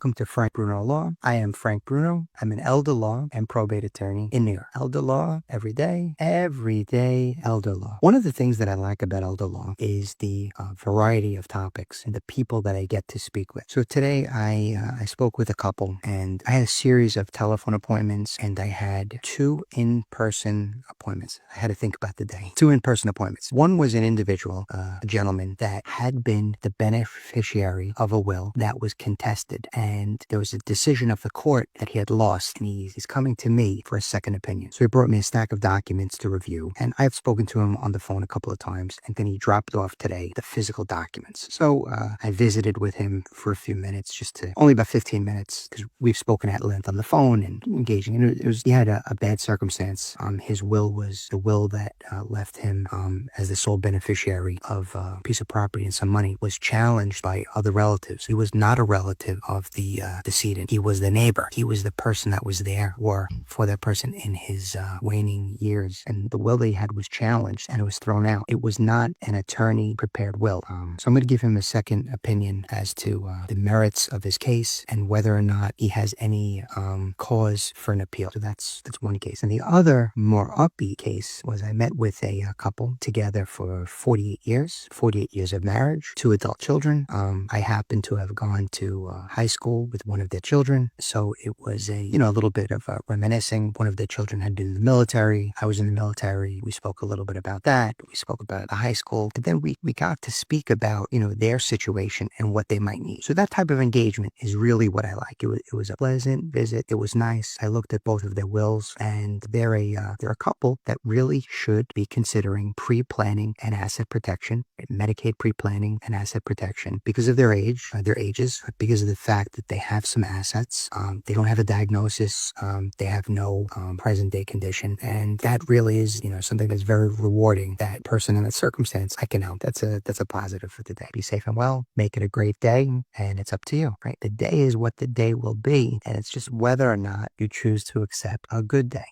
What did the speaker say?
Welcome to Frank Bruno Law. I am Frank Bruno. I'm an elder law and probate attorney in New York. Elder law every day, elder law. One of the things that I like about elder law is the variety of topics and the people that I get to speak with. So today I spoke with a couple, and I had a series of telephone appointments, and I had 2 in-person appointments. I had to think about the day. 2 in-person appointments. One was an individual, a gentleman that had been the beneficiary of a will that was contested, and there was a decision of the court that he had lost, and he's coming to me for a second opinion. So he brought me a stack of documents to review, and I've spoken to him on the phone a couple of times, and then he dropped off today the physical documents. So I visited with him for a few minutes, only about 15 minutes, because we've spoken at length on the phone and engaging. And he had a bad circumstance. His will was the will that left him as the sole beneficiary of a piece of property and some money, was challenged by other relatives. He was not a relative of the decedent. He was the neighbor. He was the person that was there for that person in his waning years. And the will that he had was challenged, and it was thrown out. It was not an attorney-prepared will. So I'm going to give him a second opinion as to the merits of his case and whether or not he has any cause for an appeal. So that's one case. And the other, more upbeat case was I met with a couple together for 48 years of marriage, 2 adult children. I happen to have gone to high school with one of their children, so it was a little bit of reminiscing. One of their children had been in the military. I was in the military. We spoke a little bit about that. We spoke about the high school, and then we got to speak about their situation and what they might need. So that type of engagement is really what I like. It was a pleasant visit. It was nice. I looked at both of their wills, and they're a couple that really should be considering pre-planning and asset protection, Medicaid pre-planning and asset protection, because of their ages, because of the fact that they have some assets. They don't have a diagnosis. They have no present day condition. And that really is, something that's very rewarding. That person in that circumstance, I can help. That's a positive for the day. Be safe and well. Make it a great day. And it's up to you, right? The day is what the day will be. And it's just whether or not you choose to accept a good day.